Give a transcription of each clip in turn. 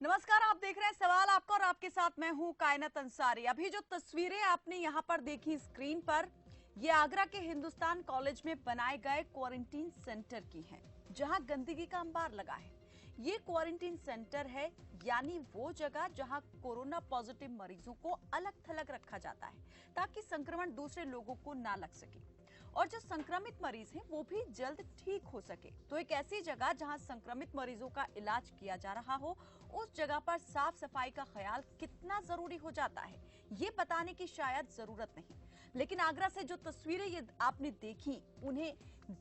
नमस्कार, आप देख रहे हैं सवाल आपका और आपके साथ मैं हूं कायनात अंसारी। अभी जो तस्वीरें आपने यहां पर देखी स्क्रीन पर, ये आगरा के हिंदुस्तान कॉलेज में बनाए गए क्वारंटीन सेंटर की हैं, जहां गंदगी का अंबार लगा है। ये क्वारंटीन सेंटर है, यानी वो जगह जहां कोरोना पॉजिटिव मरीजों को अलग थलग रखा जाता है, ताकि संक्रमण दूसरे लोगों को ना लग सके और जो संक्रमित मरीज हैं वो भी जल्द ठीक हो सके। तो एक ऐसी जगह जहां संक्रमित मरीजों का इलाज किया जा रहा हो, उस जगह पर साफ सफाई का ख्याल कितना जरूरी हो जाता है, ये बताने की शायद जरूरत नहीं। लेकिन आगरा से जो तस्वीरें ये आपने देखी, उन्हें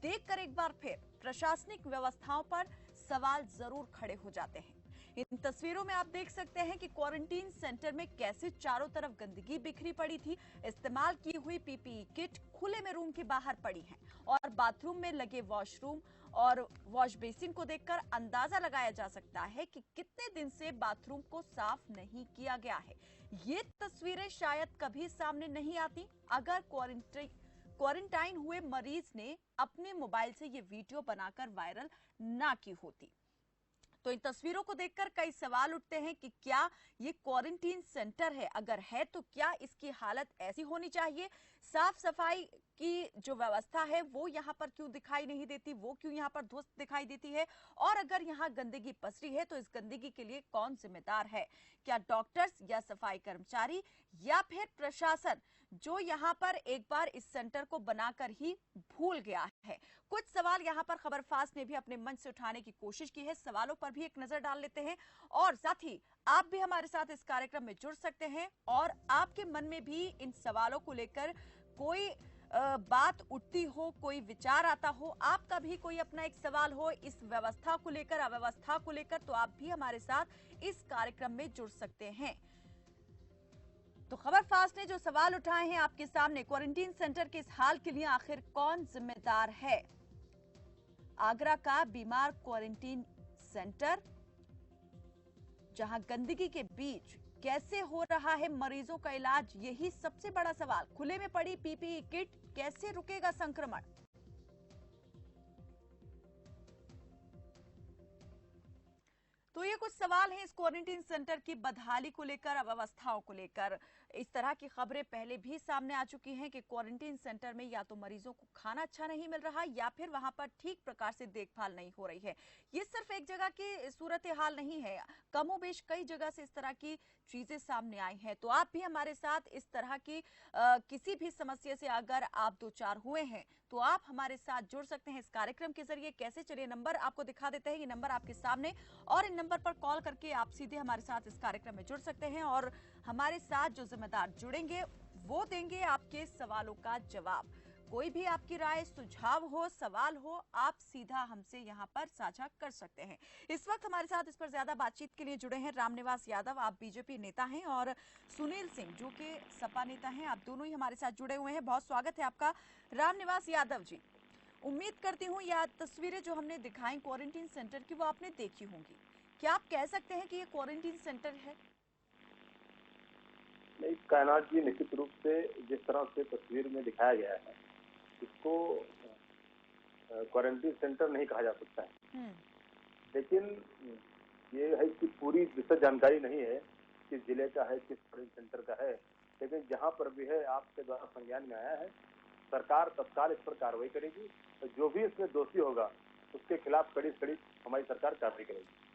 देखकर एक बार फिर प्रशासनिक व्यवस्थाओं पर सवाल जरूर खड़े हो जाते हैं। इन तस्वीरों में आप देख सकते हैं कि क्वारंटीन सेंटर में कैसे चारों तरफ गंदगी बिखरी पड़ी थी। इस्तेमाल की हुई पीपीई किट खुले में रूम के बाहर पड़ी हैं और बाथरूम में लगे वॉशरूम और वॉश बेसिन को देखकर अंदाजा लगाया जा सकता है कि कितने दिन से बाथरूम को साफ नहीं किया गया है। ये तस्वीरें शायद कभी सामने नहीं आती अगर क्वारंटाइन हुए मरीज ने अपने मोबाइल से ये वीडियो बनाकर वायरल ना की होती। तो इन तस्वीरों को देखकर कई सवाल उठते हैं कि क्या ये क्वारंटीन सेंटर है, अगर है तो क्या इसकी हालत ऐसी होनी चाहिए? साफ सफाई की जो व्यवस्था है वो यहाँ पर क्यों दिखाई नहीं देती, वो क्यों यहाँ पर ध्वस्त दिखाई देती है? और अगर यहाँ गंदगी पसरी है तो इस गंदगी के लिए कौन जिम्मेदार है? क्या डॉक्टर्स या सफाई कर्मचारी या फिर प्रशासन, जो यहाँ पर एक बार इस सेंटर को बनाकर ही भूल गया है? कुछ सवाल यहाँ पर खबरफाज ने भी अपने मन से उठाने की कोशिश की है। सवालों पर भी एक नजर डाल लेते हैं और साथ ही आप भी हमारे साथ इस कार्यक्रम में जुड़ सकते हैं और आपके मन में भी इन सवालों को लेकर कोई बात उठती हो, कोई विचार आता हो, आपका भी कोई अपना एक सवाल हो इस व्यवस्था को लेकर, अव्यवस्था को लेकर, तो आप भी हमारे साथ इस कार्यक्रम में जुड़ सकते हैं। तो खबर फास्ट ने जो सवाल उठाए हैं आपके सामने, क्वारंटीन सेंटर के इस हाल के लिए आखिर कौन जिम्मेदार है? आगरा का बीमार क्वारंटीन सेंटर, जहां गंदगी के बीच कैसे हो रहा है मरीजों का इलाज, यही सबसे बड़ा सवाल। खुले में पड़ी पीपीई किट, कैसे रुकेगा संक्रमण? तो ये कुछ सवाल हैं इस क्वारंटीन सेंटर की बदहाली को लेकर, अव्यवस्थाओं को लेकर। इस तरह की खबरें पहले भी सामने आ चुकी हैं कि क्वारंटीन सेंटर में या तो मरीजों को खाना अच्छा नहीं मिल रहा या फिर वहां पर ठीक प्रकार से देखभाल नहीं हो रही है। ये सिर्फ एक जगह की सूरत हाल नहीं है, कमोबेश कई जगह से इस तरह की चीजें सामने आई हैं। तो आप भी हमारे साथ इस तरह की किसी भी समस्या से अगर आप दो चार हुए हैं तो आप हमारे साथ जुड़ सकते हैं इस कार्यक्रम के जरिए। कैसे? चलिए नंबर आपको दिखा देते हैं, ये नंबर आपके सामने, और इन नंबर पर कॉल करके आप सीधे हमारे साथ इस कार्यक्रम में जुड़ सकते हैं और हमारे साथ जो जिम्मेदार जुड़ेंगे वो देंगे आपके सवालों का जवाब। कोई भी आपकी राय, सुझाव हो, सवाल हो, आप सीधा हमसे यहां पर साझा कर सकते हैं। इस वक्त हमारे साथ इस पर ज्यादा बातचीत के लिए जुड़े हैं रामनिवास यादव, आप बीजेपी नेता हैं, और सुनील सिंह जो कि सपा नेता हैं। आप दोनों ही हमारे साथ जुड़े हुए हैं। बहुत स्वागत है आपका रामनिवास यादव जी। उम्मीद करती हूँ यह तस्वीरें जो हमने दिखाई क्वारंटीन सेंटर की वो आपने देखी होंगी। क्या आप कह सकते हैं कि ये क्वारंटीन सेंटर है? नहीं, कायनात जी, निश्चित रूप से जिस तरह से तस्वीर में दिखाया गया है इसको क्वारंटीन सेंटर नहीं कहा जा सकता है। लेकिन ये है कि पूरी विस्तृत जानकारी नहीं है किस जिले का है, किस क्वारंटीन सेंटर का है। लेकिन जहां पर भी है, आपके द्वारा संज्ञान में आया है, सरकार तत्काल इस पर कार्रवाई करेगी। तो जो भी इसमें दोषी होगा उसके खिलाफ कड़ी से कड़ी हमारी सरकार कार्रवाई करेगी।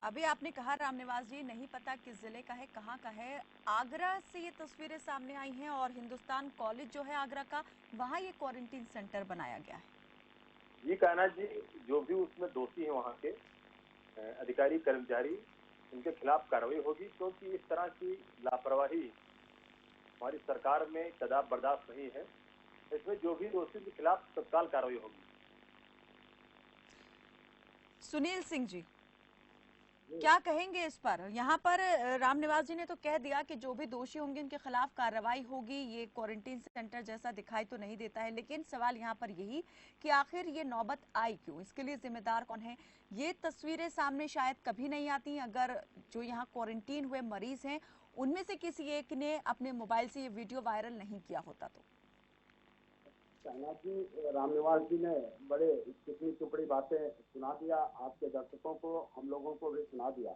अभी आपने कहा रामनिवास जी, नहीं पता किस जिले का है, कहाँ का है। आगरा से ये तस्वीरें सामने आई हैं और हिंदुस्तान कॉलेज जो है आगरा का, वहाँ ये क्वारंटीन सेंटर बनाया गया है। जी कायनात जी, जो भी उसमें दोषी है वहाँ के अधिकारी कर्मचारी, उनके खिलाफ कार्रवाई होगी, क्योंकि इस तरह की लापरवाही हमारी सरकार में कदापि बर्दाश्त नहीं है। इसमें जो भी दोषी के खिलाफ तत्काल कार्रवाई होगी। सुनील सिंह जी, क्या कहेंगे इस पर? यहाँ पर रामनिवास जी ने तो कह दिया कि जो भी दोषी होंगे उनके खिलाफ कार्रवाई होगी। ये क्वारंटीन सेंटर जैसा दिखाई तो नहीं देता है, लेकिन सवाल यहाँ पर यही कि आखिर ये नौबत आई क्यों, इसके लिए जिम्मेदार कौन है? ये तस्वीरें सामने शायद कभी नहीं आती अगर जो यहाँ क्वारंटीन हुए मरीज हैं उनमें से किसी एक ने अपने मोबाइल से ये वीडियो वायरल नहीं किया होता। तो कायनात जी, रामनिवास जी ने बड़े चिकनी चुपड़ी बातें सुना दिया, आपके दर्शकों को, हम लोगों को भी सुना दिया।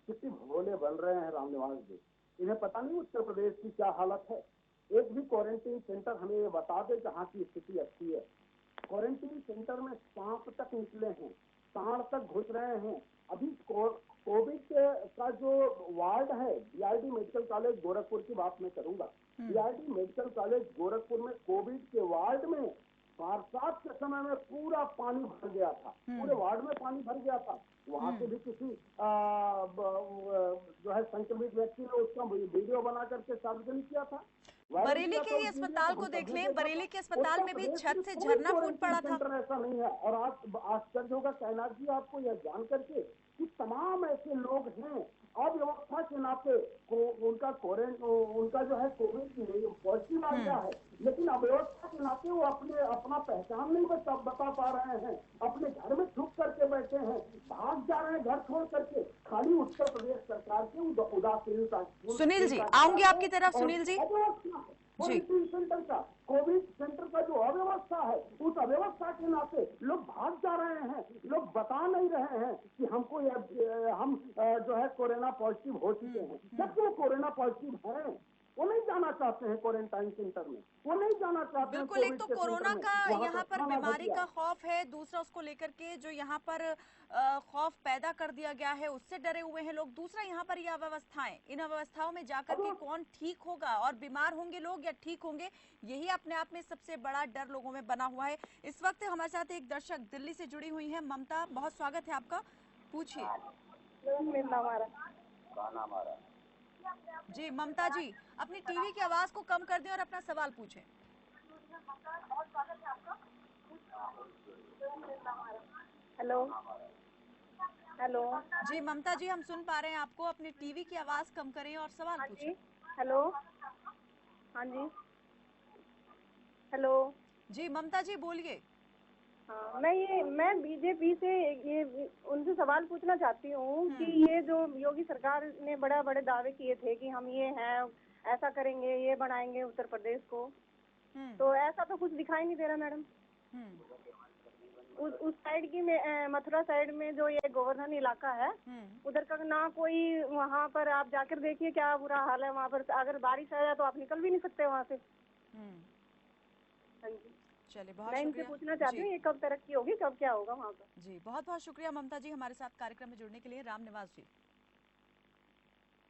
सिटी भगोले बन रहे हैं रामनिवास जी। इन्हें पता नहीं उत्तर प्रदेश की क्या हालत है। एक भी क्वारंटीन सेंटर हमें ये बता दे जहाँ की स्थिति अच्छी है। क्वारंटीन सेंटर में सांप तक निकले हैं, सांड तक घुस रहे हैं। अभी कोविड का जो वार्ड है, बीआरडी मेडिकल कॉलेज गोरखपुर की बात मैं करूंगा। बीआरडी मेडिकल कॉलेज गोरखपुर में कोविड के वार्ड में बरसात के समय में पूरा पानी भर गया था, पूरे वार्ड में पानी भर गया था। वहां से भी किसी जो है संक्रमित व्यक्ति ने उसका वीडियो बना करके सार्वजनिक किया था। बरेली के ही अस्पताल को देख लें, बरेली के अस्पताल में भी छत से झरना फूट पड़ा था। ऐसा नहीं है। और आज आश्चर्य होगा कायनात जी आपको यह जान करके कि तमाम ऐसे लोग हैं अव्यवस्था के नाते उनका जो है कोविड पॉजिटिव आ गया है, लेकिन अव्यवस्था के नाते वो अपना पहचान नहीं बता पा रहे हैं, अपने घर में छुप करके बैठे हैं, भाग जा रहे हैं घर छोड़ करके। खाली उत्तर प्रदेश सरकार की उदासीनता। सुनील जी, आऊंगी आपकी तरफ। सुनील जी, क्वारंटीन सेंटर का, कोविड सेंटर का जो अव्यवस्था है, उस अव्यवस्था के नाते लोग भाग जा रहे हैं। लोग बता नहीं रहे हैं कि हमको हम जो है कोरोना पॉजिटिव हो चुके हैं, जबकि वो कोरोना पॉजिटिव है। वो नहीं जाना चाहते हैं क्वारंटाइन सेंटर में, वो नहीं जाना चाहते हैं। बिल्कुल, एक तो कोरोना का यहाँ पर बीमारी का खौफ है, दूसरा उसको लेकर के जो यहाँ पर खौफ पैदा कर दिया गया है उससे डरे हुए हैं लोग। दूसरा यहाँ पर ये अव्यवस्थाएं, इन अव्यवस्थाओं में जाकर के कौन ठीक होगा और बीमार होंगे लोग या ठीक होंगे, यही अपने आप में सबसे बड़ा डर लोगों में बना हुआ है। इस वक्त हमारे साथ एक दर्शक दिल्ली से जुड़ी हुई है, ममता, बहुत स्वागत है आपका, पूछिए। जी ममता जी, अपनी टीवी की आवाज को कम कर दें और अपना सवाल पूछें। हेलो हेलो जी ममता जी, हम सुन पा रहे हैं आपको, अपनी टीवी की आवाज कम करें और सवाल पूछें। हेलो, हाँ जी, हेलो जी ममता जी बोलिए। हाँ, मैं बीजेपी से ये उनसे सवाल पूछना चाहती हूँ कि ये जो योगी सरकार ने बड़े दावे किए थे कि हम ये हैं, ऐसा करेंगे, ये बनाएंगे उत्तर प्रदेश को, तो ऐसा तो कुछ दिखाई नहीं दे रहा मैडम। उस साइड की मथुरा साइड में जो ये गोवर्धन इलाका है, उधर का ना कोई, वहाँ पर आप जाकर देखिए क्या बुरा हाल है वहाँ पर। अगर बारिश आ जाए तो आप निकल भी नहीं सकते वहाँ से। हाँ जी, चलिए, बहुत मैं इनसे पूछना चाहती हूँ ये कब तरक्की होगी, कब क्या होगा वहाँ पर। जी बहुत बहुत शुक्रिया ममता जी हमारे साथ कार्यक्रम में जुड़ने के लिए। रामनिवास जी।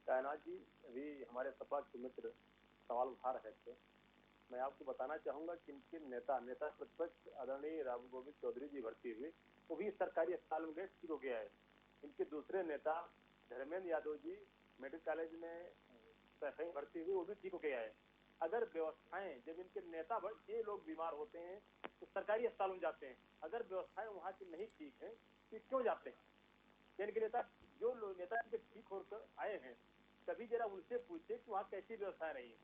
कायनात जी, अभी हमारे सपा के मित्र सवाल उठा रहे थे। मैं आपको बताना चाहूंगा कि इनके नेता प्रतिपक्ष आदरणीय राम गोविंद चौधरी जी भर्ती हुए, वो भी सरकारी अस्पताल में गए, ठीक हो गया है। इनके दूसरे नेता धर्मेंद्र यादव जी मेडिकल कॉलेज में भर्ती हुए, वो भी ठीक हो गया है। अगर व्यवस्थाएं, जब इनके नेता ये लोग बीमार होते हैं तो सरकारी अस्पताल में जाते हैं, अगर व्यवस्थाएं वहाँ की नहीं ठीक है तो क्यों जाते हैं। इनके नेता, जो नेता इनके ठीक होकर आए हैं, कभी जरा उनसे पूछे कि वहाँ कैसी व्यवस्थाएं रही है।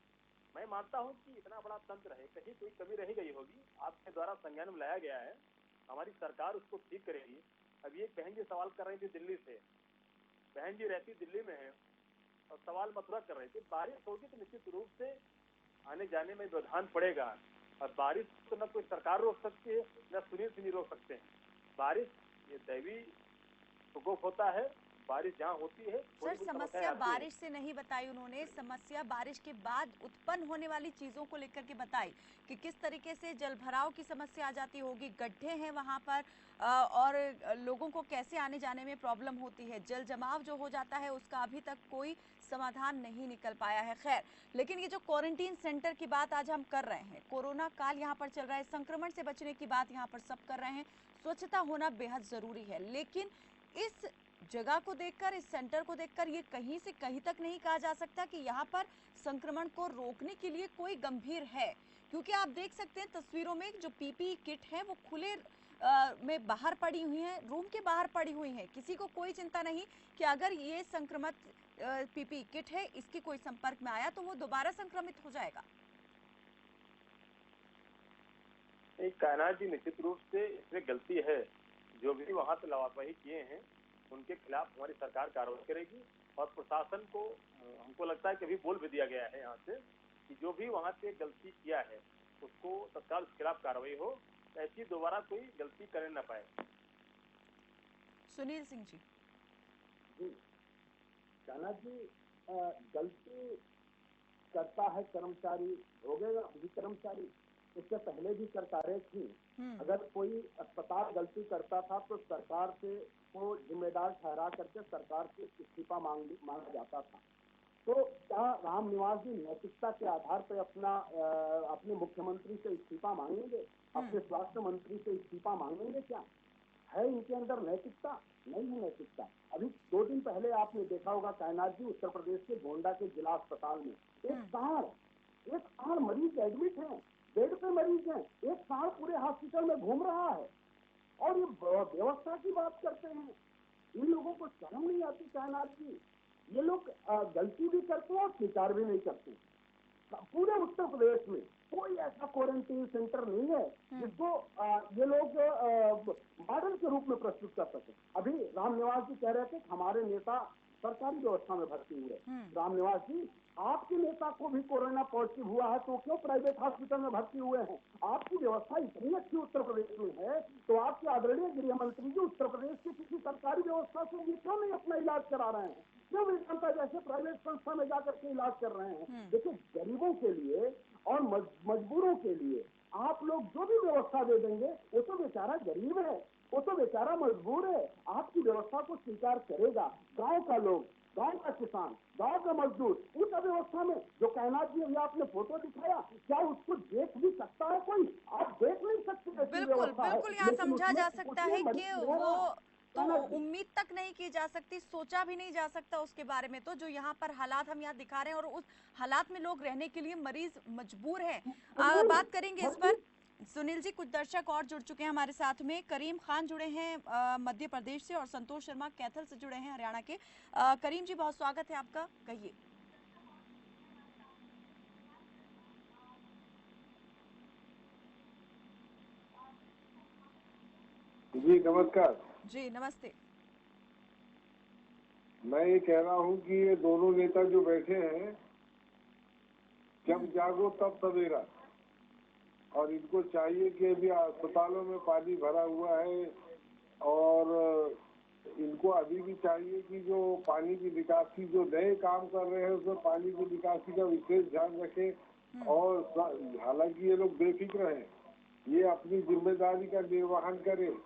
मैं मानता हूँ कि इतना बड़ा तंत्र है, कहीं कोई कमी रह गई होगी, आपके द्वारा संज्ञान में लाया गया है, हमारी सरकार उसको ठीक करेगी। अभी एक बहन जी सवाल कर रही थी दिल्ली से, बहन जी रहती दिल्ली में है और सवाल मथुरा कर रही थी। बारिश होगी तो निश्चित रूप से आने जाने में व्यवधान पड़ेगा, और बारिश तो न कोई सरकार रोक सकती है न सुनील सिंह रोक सकते हैं। बारिश ये दैवी प्रकोप होता है, बारिश जहाँ होती है। सर, समस्या बारिश से नहीं बताई उन्होंने, समस्या बारिश के बाद उत्पन्न होने वाली चीजों को लेकर के बताई कि किस तरीके से जलभराव की समस्या आ जाती होगी, गड्ढे हैं वहां पर और लोगों को कैसे आने जाने में प्रॉब्लम होती है, जल जमाव जो हो जाता है उसका अभी तक कोई समाधान नहीं निकल पाया है। खैर, लेकिन ये जो क्वारंटीन सेंटर की बात आज हम कर रहे हैं, कोरोना काल यहाँ पर चल रहा है, संक्रमण से बचने की बात यहाँ पर सब कर रहे हैं, स्वच्छता होना बेहद जरूरी है, लेकिन इस जगह को देखकर, इस सेंटर को देखकर ये कहीं से कहीं तक नहीं कहा जा सकता कि यहाँ पर संक्रमण को रोकने के लिए कोई गंभीर है, क्योंकि आप देख सकते हैं तस्वीरों में जो पीपीई किट है वो खुले में बाहर पड़ी हुई है, रूम के बाहर पड़ी हुई है। किसी को कोई चिंता नहीं कि अगर ये संक्रमित पीपीई किट है, इसके कोई संपर्क में आया तो वो दोबारा संक्रमित हो जाएगा। कायनात जी, निश्चित रूप से इसमें गलती है, जो भी वहाँ पे लापरवाही किए हैं उनके खिलाफ हमारी सरकार कार्रवाई करेगी। और प्रशासन को, हमको लगता है कि अभी बोल भी दिया गया है यहाँ से कि जो भी वहाँ से गलती किया है उसको तत्काल उसके खिलाफ कार्रवाई हो, ऐसी दोबारा कोई गलती करने न पाए। सुनील सिंह जी। कहना जी गलती करता है कर्मचारी, भोगेगा भी कर्मचारी। इससे पहले भी सरकारें थी, अगर कोई अस्पताल गलती करता था तो सरकार से को जिम्मेदार ठहरा करके सरकार से इस्तीफा मांगा जाता था। तो क्या रामनिवास जी नैतिकता के आधार पर अपने मुख्यमंत्री से इस्तीफा मांगेंगे, अपने स्वास्थ्य मंत्री से इस्तीफा मांगेंगे? क्या है इनके अंदर नैतिकता? नहीं है नैतिकता। अभी 2 दिन पहले आपने देखा होगा कायनात जी, उत्तर प्रदेश के गोंडा के जिला अस्पताल में एक सांड मरीज एडमिट है, बेड पे मरीज है, एक सांड पूरे हॉस्पिटल में घूम रहा है और ये व्यवस्था की बात करते हैं। इन लोगों को शर्म नहीं आती कायनात जी? ये लोग गलती भी करते हैं और स्वीकार भी नहीं करते। पूरे उत्तर प्रदेश में कोई ऐसा क्वारंटीन सेंटर नहीं है जिसको ये लोग मॉडल के रूप में प्रस्तुत कर सके। अभी रामनिवास जी कह रहे थे हमारे नेता सरकारी व्यवस्था में भर्ती हुए। रामनिवास जी, आपके नेता को भी कोरोना पॉजिटिव हुआ है तो क्यों प्राइवेट हॉस्पिटल में भर्ती हुए हैं? आपकी व्यवस्था इतनी अच्छी उत्तर प्रदेश में है तो आपके आदरणीय गृह मंत्री जी उत्तर प्रदेश की किसी सरकारी व्यवस्था से ये क्यों नहीं अपना इलाज करा रहे हैं? क्यों वेदांता जैसे प्राइवेट संस्था में जाकर के इलाज कर रहे हैं? देखिए, गरीबों के लिए और मजबूरों के लिए आप लोग जो भी व्यवस्था दे देंगे, वो तो बेचारा गरीब है, वो तो बेचारा मजबूर है, आपकी व्यवस्था को स्वीकार करेगा। गांव का लोग, गांव का किसान, गांव का मजदूर, उस अव्यवस्था में जो कायनात जी अभी आपने फोटो दिखाया, क्या उसको देख भी सकता है कोई? आप देख नहीं सकते ऐसी बिल्कुल व्यवस्था है। बिल्कुल, यहाँ लेकिन समझा उसमें जा सकता है कि वो तो उम्मीद तक नहीं की जा सकती, सोचा भी नहीं जा सकता उसके बारे में। तो जो यहाँ पर हालात हम यहाँ दिखा रहे हैं और उस हालात में लोग रहने के लिए मरीज मजबूर हैं। बात करेंगे इस पर। सुनील जी, कुछ दर्शक और जुड़ चुके हैं हमारे साथ में। करीम खान जुड़े हैं मध्य प्रदेश से और संतोष शर्मा कैथल से जुड़े हैं हरियाणा के। करीम जी, बहुत स्वागत है आपका, कहिए। जी नमस्कार। जी नमस्ते। मैं ये कह रहा हूँ कि ये दोनों नेता जो बैठे हैं, जब जागो तब सवेरा, और इनको चाहिए कि अभी अस्पतालों में पानी भरा हुआ है और इनको अभी भी चाहिए कि जो पानी की निकासी, जो नए काम कर रहे हैं उसमें पानी की निकासी का विशेष ध्यान रखें। और हालांकि ये लोग बेफिक्र हैं, ये अपनी जिम्मेदारी का निर्वहन करें,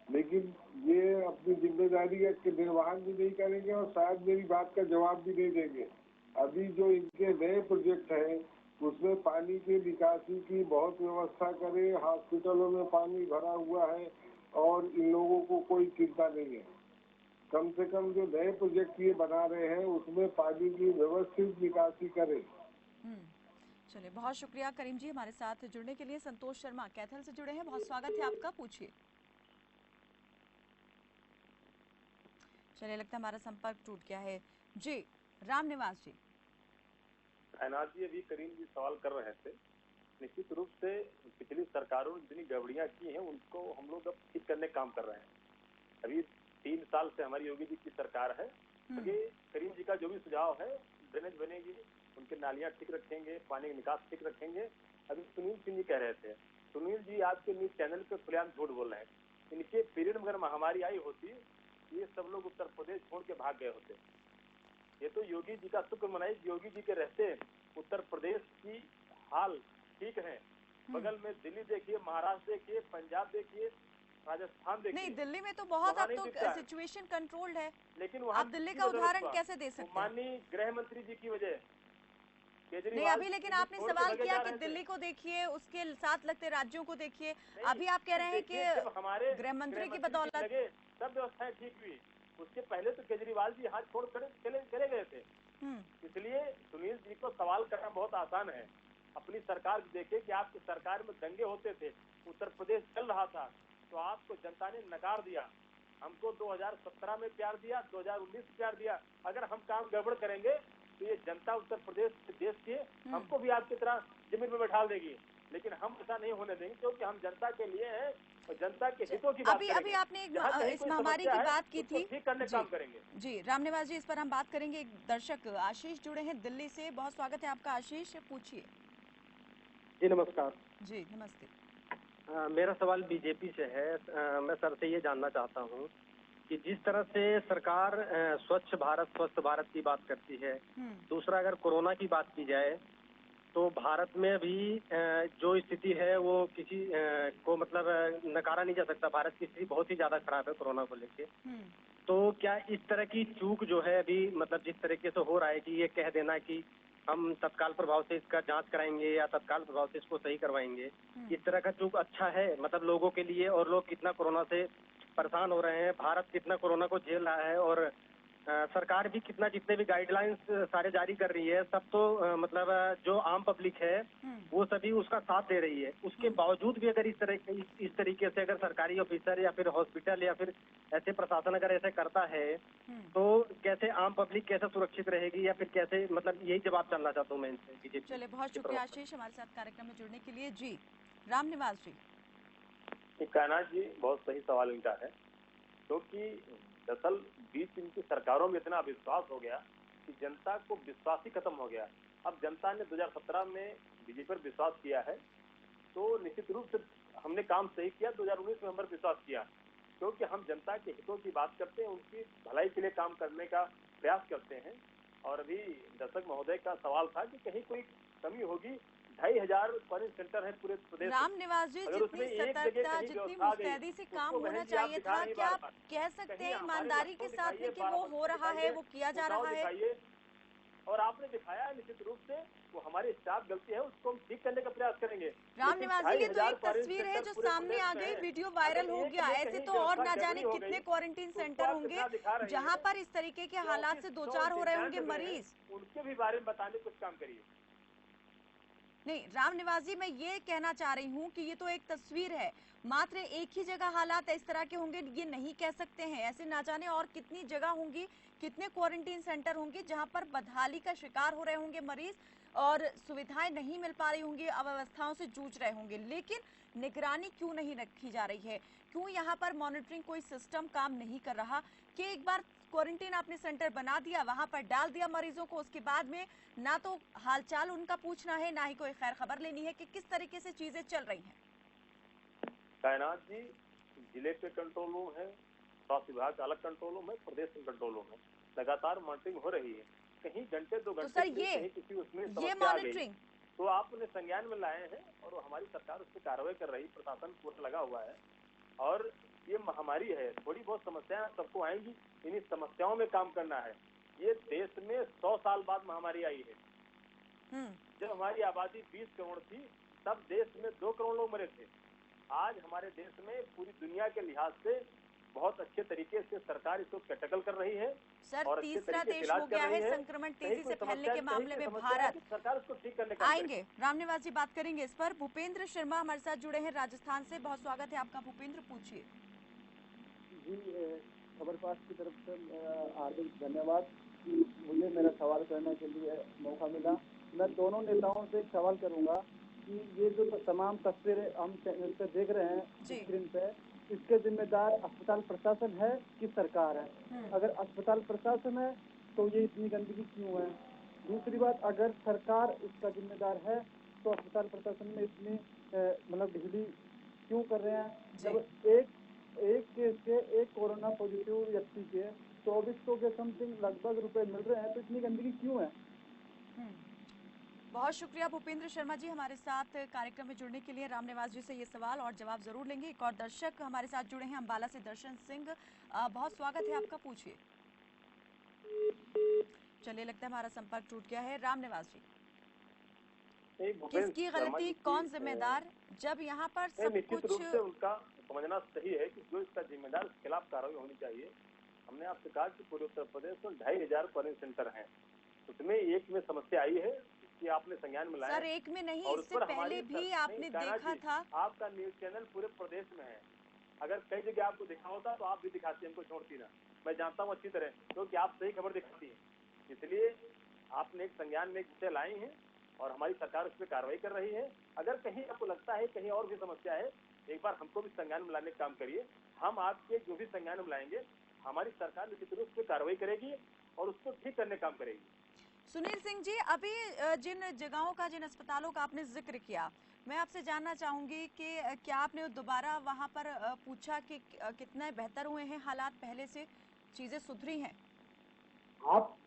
लेकिन ये अपनी जिम्मेदारी का निर्वहन भी नहीं करेंगे और शायद मेरी बात का जवाब भी नहीं देंगे। अभी जो इनके नए प्रोजेक्ट हैं उसमें पानी की निकासी की बहुत व्यवस्था करें। हॉस्पिटलों में पानी भरा हुआ है और इन लोगों को कोई चिंता नहीं है। कम से कम जो नए प्रोजेक्ट ये बना रहे हैं उसमें पानी की व्यवस्थित निकासी करें। चलिए, बहुत शुक्रिया करीम जी हमारे साथ जुड़ने के लिए। संतोष शर्मा कैथल से जुड़े हैं, बहुत स्वागत है आपका, पूछिए। चलिए, लगता है हमारा संपर्क टूट गया है। जी रामनिवास जी। कायनात जी, अभी करीम जी सवाल कर रहे थे। निश्चित रूप से पिछली सरकारों ने जितनी गड़बड़ियां की हैं उनको हम लोग अब ठीक करने का काम कर रहे हैं। अभी 3 साल से हमारी योगी जी की सरकार है। आगे करीम जी का जो भी सुझाव है, ड्रेनेज बनेगी, उनके नालियां ठीक रखेंगे, पानी का निकास ठीक रखेंगे। अभी सुनील सिंह जी कह रहे थे, सुनील जी आपके न्यूज चैनल पे खुलेआम झूठ बोल रहे हैं। इनके पीरियड में अगर महामारी आई होती, ये सब लोग उत्तर प्रदेश छोड़ के भाग गए होते। ये तो योगी जी का शुक्र मनाइए, योगी जी के रहते उत्तर प्रदेश की हाल ठीक है। बगल में दिल्ली देखिए, महाराष्ट्र देखिए, पंजाब देखिए, राजस्थान देखिए। नहीं, दिल्ली में तो बहुत अब तो सिचुएशन कंट्रोल्ड है, लेकिन वहाँ आप दिल्ली का उदाहरण कैसे दे सकते हैं? माननीय गृह मंत्री जी की वजह नहीं, अभी लेकिन आपने सवाल किया कि दिल्ली को देखिए, उसके साथ लगते राज्यों को देखिए। अभी आप कह रहे हैं कि हमारे गृह मंत्री की बदौलत सब व्यवस्थाएं ठीक हुई। उसके पहले तो केजरीवाल जी हाथ छोड़ कर चले गए थे। इसलिए सुनील जी को सवाल करना बहुत आसान है। अपनी सरकार देखे कि आपकी सरकार में दंगे होते थे, उत्तर प्रदेश चल रहा था, तो आपको जनता ने नकार दिया। हमको 2017 में प्यार दिया, 2019 में प्यार दिया। अगर हम काम गड़बड़ करेंगे तो ये जनता उत्तर प्रदेश देश की हमको भी आपकी तरह जमीन में बैठा देगी। लेकिन हम ऐसा नहीं होने देंगे, क्योंकि हम जनता के लिए हैं और जनता के हितों की बात करेंगे। अभी आपने इस महामारी की बात की थी, ठीक करने काम करेंगे। जी रामनिवास जी, इस पर हम बात करेंगे। एक दर्शक आशीष जुड़े हैं दिल्ली से, बहुत स्वागत है आपका आशीष, पूछिए। जी नमस्कार। जी नमस्ते। मेरा सवाल बीजेपी से है। मैं सर से ये जानना चाहता हूँ कि जिस तरह से सरकार स्वच्छ भारत की बात करती है, दूसरा अगर कोरोना की बात की जाए तो भारत में भी जो स्थिति है वो किसी को मतलब नकारा नहीं जा सकता। भारत की स्थिति बहुत ही ज्यादा खराब है कोरोना को लेके। तो क्या इस तरह की चूक जो है अभी मतलब जिस तरीके से हो रहा है कि ये कह देना कि हम तत्काल प्रभाव से इसका जांच कराएंगे या तत्काल प्रभाव से इसको सही करवाएंगे, इस तरह का चूक अच्छा है मतलब लोगों के लिए? और लोग कितना कोरोना से परेशान हो रहे हैं, भारत कितना कोरोना को झेल रहा है और सरकार भी कितना, जितने भी गाइडलाइंस सारे जारी कर रही है, सब तो मतलब जो आम पब्लिक है वो सभी उसका साथ दे रही है। उसके बावजूद भी अगर इस तरीके से अगर सरकारी ऑफिसर या फिर हॉस्पिटल या फिर ऐसे प्रशासन अगर ऐसे करता है तो कैसे आम पब्लिक कैसे सुरक्षित रहेगी, या फिर कैसे, मतलब यही जवाब जानना चाहता हूँ मैं इनसे बीजेपी। चलिए, बहुत शुक्रिया आशीष हमारे साथ कार्यक्रम में जुड़ने के लिए। जी राम निवास जी। कायनात जी, बहुत सही सवाल इनका है, क्योंकि दरअसल बीच इनकी सरकारों में इतना अविश्वास हो गया कि जनता को विश्वास ही खत्म हो गया। अब जनता ने 2017 में बीजेपी पर विश्वास किया है तो निश्चित रूप से हमने काम सही किया। 2019 में हम पर विश्वास किया क्योंकि हम जनता के हितों की बात करते हैं, उनकी भलाई के लिए काम करने का प्रयास करते हैं। और अभी दर्शक महोदय का सवाल था कि कहीं कोई कमी होगी। 2500 क्वारंटाइन सेंटर है पूरे प्रदेश में। राम निवास जी, जितनी सतर्कता, जितनी मुस्तैदी से काम होना चाहिए था, क्या आप कह सकते हैं ईमानदारी के साथ में कि वो हो रहा है, वो किया जा रहा है? और आपने दिखाया है, निश्चित रूप से वो हमारी स्टाफ गलती है, उसको हम ठीक करने का प्रयास करेंगे। राम निवास जी, ये तो एक तस्वीर है जो सामने आ गई, वीडियो वायरल हो गया। ऐसे तो और ना जाने कितने क्वारंटीन सेंटर होंगे जहां पर इस तरीके के हालात से दो चार हो रहे होंगे मरीज। उनके भी बारे में बताने कुछ काम करिए। नहीं राम निवास जी, मैं ये कहना चाह रही हूँ कि ये तो एक तस्वीर है, मात्र एक ही जगह हालात इस तरह के होंगे ये नहीं कह सकते हैं। ऐसे ना जाने और कितनी जगह होंगी, कितने क्वारंटीन सेंटर होंगे जहां पर बदहाली का शिकार हो रहे होंगे मरीज और सुविधाएं नहीं मिल पा रही होंगी, अव्यवस्थाओं से जूझ रहे होंगे। लेकिन निगरानी क्यों नहीं रखी जा रही है? क्यों यहाँ पर मॉनिटरिंग कोई सिस्टम काम नहीं कर रहा कि एक बार क्वारंटीन आपने सेंटर बना दिया, वहां पर डाल दिया मरीजों को, उसके बाद में ना तो हालचाल उनका पूछना है, ना ही कोई खैर खबर लेनी है कि किस तरीके से चीजें चल रही हैं। कायनात जी, जिले पे कंट्रोल रूम है, स्वास्थ्य विभाग का अलग कंट्रोल रूम है, प्रदेश में कंट्रोल रूम है, लगातार मॉनिटरिंग हो रही है। कहीं घंटे 2 घंटे तो सर कहीं किसी उसमें ये मॉनिटरिंग तो आपने संज्ञान में लाए हैं और हमारी सरकार उस पर कार्रवाई कर रही, प्रशासन पूरा लगा हुआ है। और ये महामारी है, थोड़ी बहुत समस्याएं सबको आएंगी, इन्हीं समस्याओं में काम करना है। ये देश में 100 साल बाद महामारी आई है। जब हमारी आबादी 20 करोड़ थी तब देश में 2 करोड़ लोग मरे थे। आज हमारे देश में पूरी दुनिया के लिहाज से बहुत अच्छे तरीके से सरकार इसको टैकल कर रही है। सर और तीसरा देश हो गया है संक्रमण तेजी से फैलने के मामले में भारत। सरकार उसको ठीक करने का आएंगे राम निवास जी, बात करेंगे इस पर। भूपेंद्र शर्मा हमारे साथ जुड़े हैं राजस्थान से, बहुत स्वागत है आपका भूपेंद्र, पूछिए। जी, खबरपाश की तरफ से हार्दिक धन्यवाद कि मुझे मेरा सवाल करने के लिए मौका मिला। मैं दोनों नेताओं से एक सवाल करूंगा कि ये जो तमाम तस्वीरें हम चैनल पे देख रहे हैं स्क्रीन पे, इसके जिम्मेदार अस्पताल प्रशासन है कि सरकार है? अगर अस्पताल प्रशासन है तो ये इतनी गंदगी क्यों है? दूसरी बात, अगर सरकार इसका जिम्मेदार है तो अस्पताल प्रशासन में इतनी मतलब ढीली क्यों कर रहे हैं? जब एक केस के, एक कोरोना पॉजिटिव व्यक्ति के 2400 के समथिंग लगभग रुपए मिल रहे हैं, तो इतनी गंदगी क्यों है? बहुत शुक्रिया भूपेंद्र शर्मा जी हमारे साथ कार्यक्रम में जुड़ने के लिए। राम निवास जी से ये सवाल और जवाब जरूर लेंगे। एक और दर्शक हमारे साथ जुड़े हैं अंबाला से, दर्शन सिंह, बहुत स्वागत है आपका, पूछिए। चलिए, लगता है हमारा संपर्क टूट गया है। राम निवास जी, किसकी गलती, कौन जिम्मेदार, जब यहाँ पर सब कुछ रूप से उनका समझना सही है कि जो इसका जिम्मेदार उसके खिलाफ कार्रवाई होनी चाहिए। हमने आपसे कहा कि पूरे उत्तर प्रदेश में 2500 क्वारंटाइन सेंटर हैं, उसमें एक में समस्या आई है कि आपने संज्ञान में लाया। सर एक में नहीं, इससे पहले भी आपने देखा था। आपका न्यूज चैनल पूरे प्रदेश में है, अगर कई जगह आपको दिखा होता तो आप भी दिखाती, हमको छोड़ती ना। मैं जानता हूँ अच्छी तरह, क्योंकि आप सही खबर दिखाती है, इसलिए आपने एक संज्ञान में एक विषय लाई है और हमारी सरकार उस पर कार्रवाई कर रही है। अगर कहीं आपको लगता है कहीं और भी समस्या है, एक बार हमको भी संज्ञान में लाने का काम करिए। हम आपके जो भी संज्ञान में लाएंगे, हमारी सरकार निश्चित रूप से कार्रवाई करेगी और उसको ठीक करने का काम करेगी। सुनील सिंह जी, अभी जिन जगहों का, जिन अस्पतालों का आपने जिक्र किया, मैं आपसे जानना चाहूंगी कि क्या आपने दोबारा वहां पर पूछा कि कितने बेहतर हुए हैं हालात, पहले से चीजें सुधरी हैं?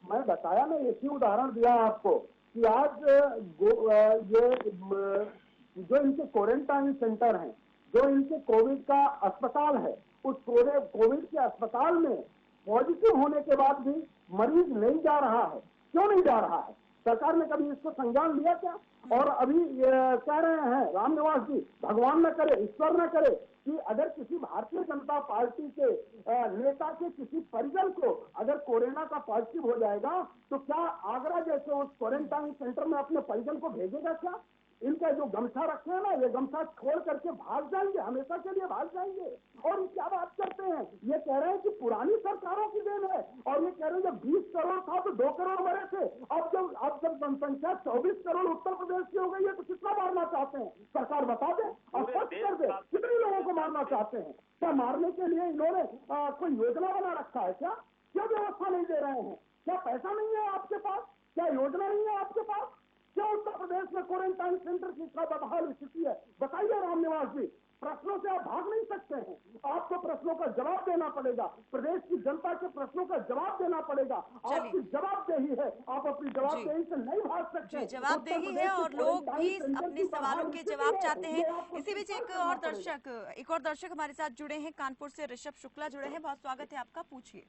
मैं बताया ना, एक ही उदाहरण दिया आपको कि आज जो इनके क्वारंटाइन सेंटर हैं, जो इनके कोविड का अस्पताल है, उस पूरे कोविड के अस्पताल में पॉजिटिव होने के बाद भी मरीज नहीं जा रहा है। क्यों नहीं जा रहा है? सरकार ने कभी इसको संज्ञान लिया क्या? और अभी कह रहे हैं रामनिवास जी, भगवान न करे, ईश्वर न करे कि अगर किसी भारतीय जनता पार्टी के नेता के किसी परिजन को अगर कोरोना का पॉजिटिव हो जाएगा तो क्या आगरा जैसे उस क्वारंटाइन सेंटर में अपने परिजन को भेजेगा क्या? इनका जो गमछा रखे हैं ना, ये गमछा छोड़ करके भाग जाएंगे, हमेशा के लिए भाग जाएंगे। और ये क्या बात करते हैं? ये कह रहे हैं कि पुरानी सरकारों की देन है, और ये कह रहे हैं जब 20 करोड़ था तो 2 करोड़ मरे थे। अब जब जनसंख्या 24 करोड़ उत्तर प्रदेश की हो गई है तो कितना मारना चाहते हैं? सरकार बता दे और स्पष्ट कर दे, कितने लोगों को मारना चाहते हैं? क्या मारने के लिए इन्होंने कोई योजना बना रखा है क्या? क्या व्यवस्था नहीं दे रहे हैं? क्या पैसा नहीं है आपके पास? क्या योजना नहीं है आपके पास? क्या उत्तर प्रदेश में क्वारंटाइन सेंटर की बदहाल स्थिति है? बताइए रामनिवास जी, प्रश्नों से आप भाग नहीं सकते हैं। आपको प्रश्नों का जवाब देना पड़ेगा, प्रदेश की जनता के प्रश्नों का जवाब देना पड़ेगा। आपकी जवाबदेही है, आप अपनी जवाबदेही से नहीं भाग सकते। जवाबदेही है और लोग भी अपने सवालों के जवाब चाहते हैं। इसी बीच एक और दर्शक हमारे साथ जुड़े हैं, कानपुर से ऋषभ शुक्ला जुड़े हैं। बहुत स्वागत है आपका, पूछिए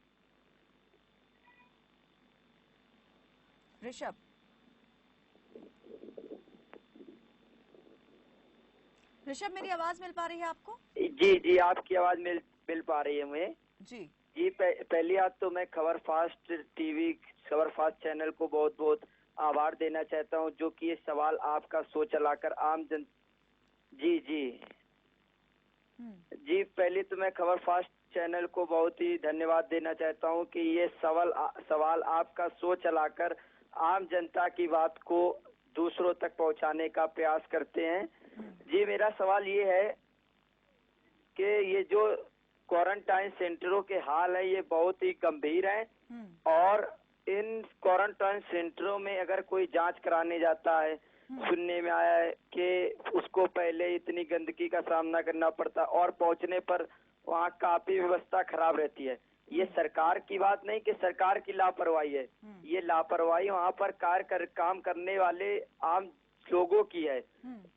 ऋषभ। ऋषभ, मेरी आवाज मिल पा रही है आपको? जी जी, आपकी आवाज मिल पा रही है मुझे जी। पहली बात तो मैं खबर फास्ट टीवी, खबर फास्ट चैनल को बहुत बहुत आभार देना चाहता हूं, जो कि ये सवाल आपका शो चलाकर आम जन जी पहले तो मैं खबर फास्ट चैनल को बहुत ही धन्यवाद देना चाहता हूं कि ये सवाल आपका शो चलाकर आम जनता की बात को दूसरों तक पहुंचाने का प्रयास करते हैं। जी, मेरा सवाल ये है कि ये जो क्वारंटाइन सेंटरों के हाल है ये बहुत ही गंभीर है, और इन क्वारंटाइन सेंटरों में अगर कोई जांच कराने जाता है, सुनने में आया है कि उसको पहले इतनी गंदगी का सामना करना पड़ता और पहुंचने पर वहाँ काफी व्यवस्था खराब रहती है। ये सरकार की बात नहीं कि सरकार की लापरवाही है, ये लापरवाही वहाँ पर काम करने वाले आम लोगों की है,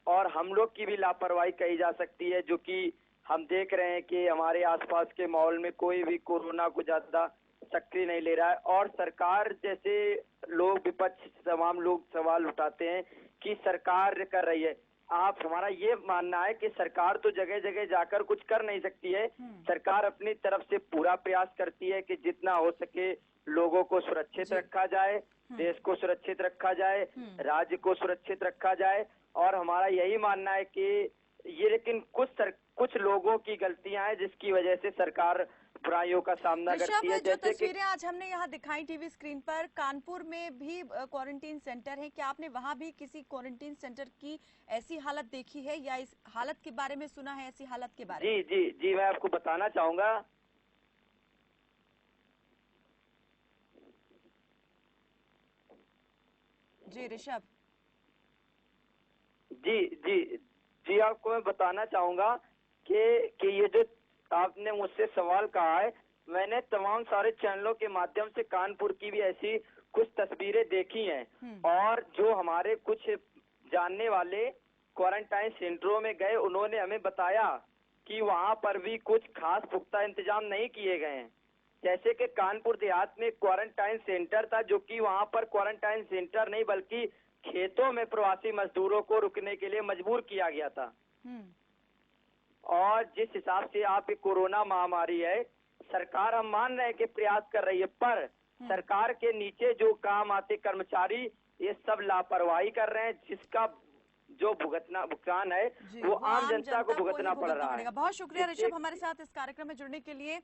और हम लोग की भी लापरवाही कही जा सकती है, जो कि हम देख रहे हैं कि हमारे आसपास के माहौल में कोई भी कोरोना को ज्यादा सक्रिय नहीं ले रहा है। और सरकार जैसे लोग, विपक्ष तमाम लोग सवाल उठाते हैं कि सरकार कर रही है। हमारा ये मानना है कि सरकार तो जगह जगह जाकर कुछ कर नहीं सकती है। सरकार अपनी तरफ से पूरा प्रयास करती है कि जितना हो सके लोगों को सुरक्षित रखा जाए, देश को सुरक्षित रखा जाए, राज्य को सुरक्षित रखा जाए। और हमारा यही मानना है कि ये, लेकिन कुछ लोगों की गलतियां हैं जिसकी वजह से सरकार बुराइयों का सामना करती है। जो तस्वीरें आज हमने यहाँ दिखाई टीवी स्क्रीन पर, कानपुर में भी क्वारंटीन सेंटर है, क्या आपने वहाँ भी किसी क्वारंटीन सेंटर की ऐसी हालत देखी है या इस हालत के बारे में सुना है, ऐसी हालत के बारे में? जी मैं आपको बताना चाहूंगा। जी ऋषभ। जी आपको मैं बताना चाहूंगा कि ये जो आपने मुझसे सवाल कहा है, मैंने तमाम सारे चैनलों के माध्यम से कानपुर की भी ऐसी कुछ तस्वीरें देखी हैं, और जो हमारे कुछ जानने वाले क्वारंटाइन सेंटरों में गए, उन्होंने हमें बताया कि वहां पर भी कुछ खास पुख्ता इंतजाम नहीं किए गए हैं। जैसे कि कानपुर देहात में क्वारंटाइन सेंटर था, जो कि वहां पर क्वारंटाइन सेंटर नहीं बल्कि खेतों में प्रवासी मजदूरों को रुकने के लिए मजबूर किया गया था। और जिस हिसाब से आप कोरोना महामारी है, सरकार, हम मान रहे हैं कि प्रयास कर रही है, पर सरकार के नीचे जो काम आते कर्मचारी ये सब लापरवाही कर रहे हैं, जिसका जो भुगतान है वो आम जनता को भुगतना पड़ रहा है। बहुत शुक्रिया ऋषभ हमारे साथ इस कार्यक्रम में जुड़ने के लिए।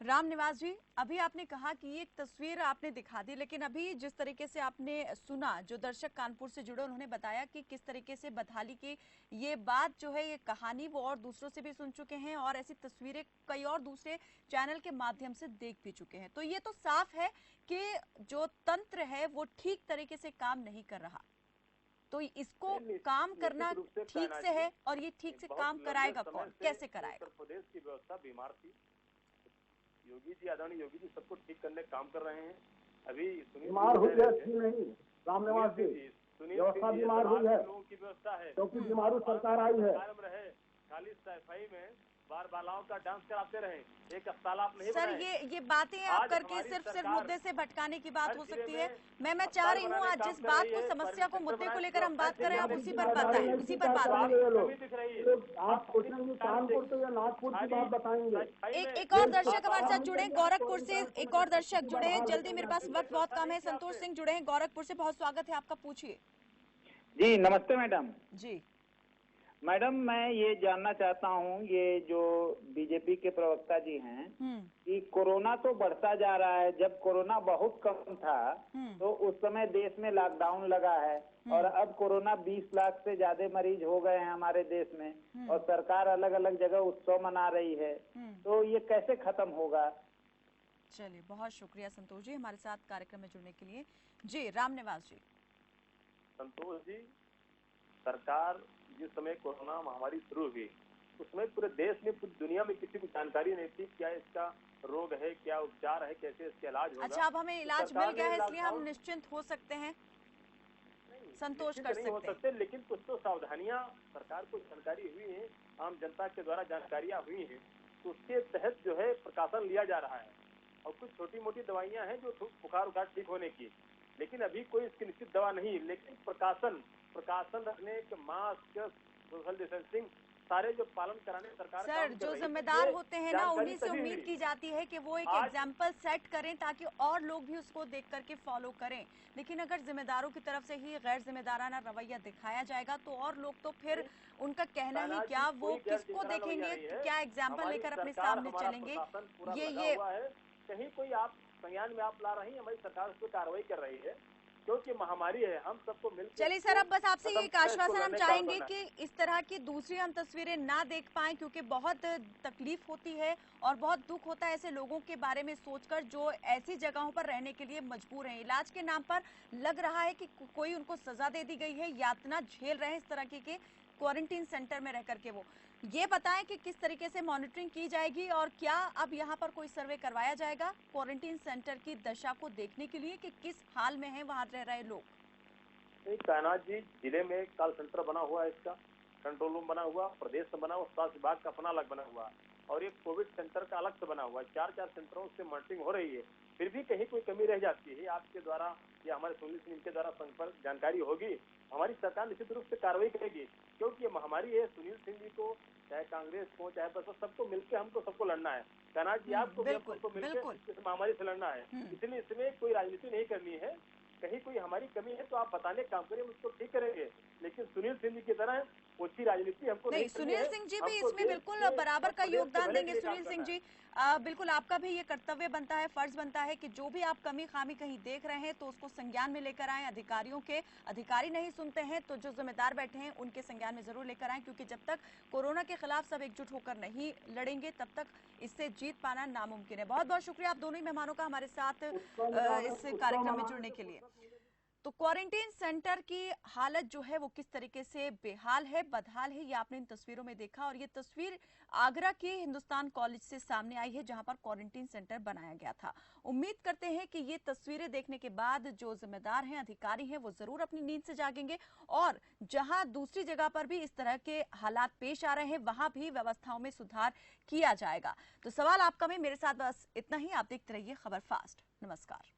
रामनिवास जी, अभी आपने कहा कि ये एक तस्वीर आपने दिखा दी, लेकिन अभी जिस तरीके से आपने सुना, जो दर्शक कानपुर से जुड़े उन्होंने बताया कि किस तरीके से बदहाली की ये बात जो है, ये कहानी वो और दूसरों से भी सुन चुके हैं और ऐसी तस्वीरें कई और दूसरे चैनल के माध्यम से देख भी चुके हैं। तो ये तो साफ है कि जो तंत्र है वो ठीक तरीके से काम नहीं कर रहा। तो इसको काम करना ठीक से है, और ये ठीक से काम कराएगा कौन, कैसे कराएगा? उत्तर प्रदेश की व्यवस्था बीमार थी, योगी जी, आदरणीय योगी जी सबको ठीक करने का काम कर रहे हैं। अभी बीमार हुई है नहीं रामनिवास जी, व्यवस्था बीमार हुई है, लोगों की व्यवस्था है क्योंकि बीमारू सरकार आई है। रहे खाली सफाई में बार बालाओं का डांस कराते रहे, एक तालाब नहीं सर ये बातें आप करके सिर्फ मुद्दे से भटकाने की बात हो सकती है। मैं चाह रही हूँ आज जिस बात को, समस्या को, मुद्दे को लेकर हम बात कर रहे हैं, आप उसी पर बात आए, उसी पर बात करें। आप सोचेंगे कानपुर तो या नागपुर की बात बताएंगे। एक और दर्शक हमारे साथ जुड़े गोरखपुर से, एक और दर्शक जुड़े हैं, जल्दी, मेरे पास वक्त बहुत कम है। संतोष सिंह जुड़े हैं गोरखपुर से, बहुत स्वागत है आपका, पूछिए। जी नमस्ते मैडम। जी मैडम, मैं ये जानना चाहता हूँ, ये जो बीजेपी के प्रवक्ता जी हैं कि कोरोना तो बढ़ता जा रहा है, जब कोरोना बहुत कम था तो उस समय देश में लॉकडाउन लगा है, और अब कोरोना 20 लाख से ज्यादा मरीज हो गए हैं हमारे देश में, और सरकार अलग अलग जगह उत्सव मना रही है, तो ये कैसे खत्म होगा? चलिए, बहुत शुक्रिया संतोष जी हमारे साथ कार्यक्रम में जुड़ने के लिए। जी रामनिवास जी। संतोष जी, सरकार जिस समय कोरोना महामारी शुरू हुई उसमें पूरे देश में, पूरी दुनिया में किसी को जानकारी नहीं थी क्या इसका रोग है, क्या उपचार है, कैसे इसका इलाज होगा। अच्छा, अब हमें इलाज मिल गया है, इसलिए हम निश्चिंत हो सकते हैं, संतोष कर सकते हैं। लेकिन कुछ तो सावधानियां सरकार को जानकारी हुई है, आम जनता के द्वारा जानकारियां हुई है, तो उसके तहत जो है प्रकाशन लिया जा रहा है, और कुछ छोटी मोटी दवाइयां हैं जो बुखार उखार ठीक होने की, लेकिन अभी कोई इसकी निश्चित दवा नहीं। लेकिन प्रकाशन रखने के, मास्क, सोशल डिस्टेंसिंग सारे जो पालन कराने सरकार सर जो जिम्मेदार होते हैं ना, उन्हीं से उम्मीद की जाती है कि वो एक एग्जाम्पल सेट करें ताकि और लोग भी उसको देख करके फॉलो करें। लेकिन अगर जिम्मेदारों की तरफ से ही गैर जिम्मेदाराना रवैया दिखाया जाएगा तो और लोग तो फिर उनका कहना ही क्या, वो किसको देखेंगे, क्या एग्जाम्पल लेकर अपने सामने चलेंगे। ये कहीं कोई आप संज्ञान में आप ला रही है, हमारी सरकार उस पर कार्रवाई कर रही है, क्योंकि महामारी है, हम सबको मिलकर। चलिए सर, अब बस आपसे एक आश्वासन हम चाहेंगे कि इस तरह की दूसरी हम तस्वीरें ना देख पाएं, क्योंकि बहुत तकलीफ होती है और बहुत दुख होता है ऐसे लोगों के बारे में सोचकर जो ऐसी जगहों पर रहने के लिए मजबूर हैं। इलाज के नाम पर लग रहा है कि कोई उनको सजा दे दी गई है, यातना झेल रहे हैं इस तरह के क्वारंटीन सेंटर में रह करके। वो ये बताएं कि किस तरीके से मॉनिटरिंग की जाएगी और क्या अब यहाँ पर कोई सर्वे करवाया जाएगा क्वारंटीन सेंटर की दशा को देखने के लिए कि किस हाल में है वहाँ रह रहे लोग। कायनात जी, जिले में कॉल सेंटर बना हुआ है, इसका कंट्रोल रूम बना हुआ, प्रदेश में बना हुआ, स्वास्थ्य विभाग का अपना अलग बना हुआ, और एक कोविड सेंटर का अलग से बना हुआ है। 4 सेंटरों से मॉनिटरिंग हो रही है, फिर भी कहीं कोई कमी रह जाती है, आपके द्वारा या हमारे सुनील सिंह के द्वारा संपर्क जानकारी होगी, हमारी सरकार निश्चित रूप से कार्रवाई करेगी, क्योंकि ये महामारी है। सुनील सिंह जी को, चाहे कांग्रेस को, चाहे बसपा, सबको मिलकर हमको सबको लड़ना है। कायनात जी, आपको मिलकर इस महामारी से लड़ना है, इसलिए इसमें कोई राजनीति नहीं करनी है। कहीं कोई हमारी कमी है तो आप बताने काम करें, उसको ठीक करेंगे, लेकिन सुनील सिंह जी की तरह ओछी राजनीति हमको नहीं। सुनील सिंह जी भी इसमें बिल्कुल बराबर का योगदान देंगे। सुनील सिंह जी, बिल्कुल आपका भी ये कर्तव्य बनता है, फर्ज बनता है कि जो भी आप कमी खामी कहीं देख रहे हैं तो उसको संज्ञान में लेकर आए। अधिकारी नहीं सुनते हैं तो जो जिम्मेदार बैठे हैं उनके संज्ञान में जरूर लेकर आए, क्योंकि जब तक कोरोना के खिलाफ सब एकजुट होकर नहीं लड़ेंगे तब तक इससे जीत पाना नामुमकिन है। बहुत बहुत शुक्रिया आप दोनों ही मेहमानों का हमारे साथ इस कार्यक्रम में जुड़ने के लिए। तो क्वारंटीन सेंटर की हालत जो है वो किस तरीके से बेहाल है, बदहाल है, ये आपने इन तस्वीरों में देखा। और ये तस्वीर आगरा के हिंदुस्तान कॉलेज से सामने आई है, जहां पर क्वारंटीन सेंटर बनाया गया था। उम्मीद करते हैं कि ये तस्वीरें देखने के बाद जो जिम्मेदार हैं, अधिकारी हैं, वो जरूर अपनी नींद से जागेंगे और जहां दूसरी जगह पर भी इस तरह के हालात पेश आ रहे हैं वहां भी व्यवस्थाओं में सुधार किया जाएगा। तो सवाल आपका में मेरे साथ बस इतना ही। आप देखते रहिए खबर फास्ट। नमस्कार।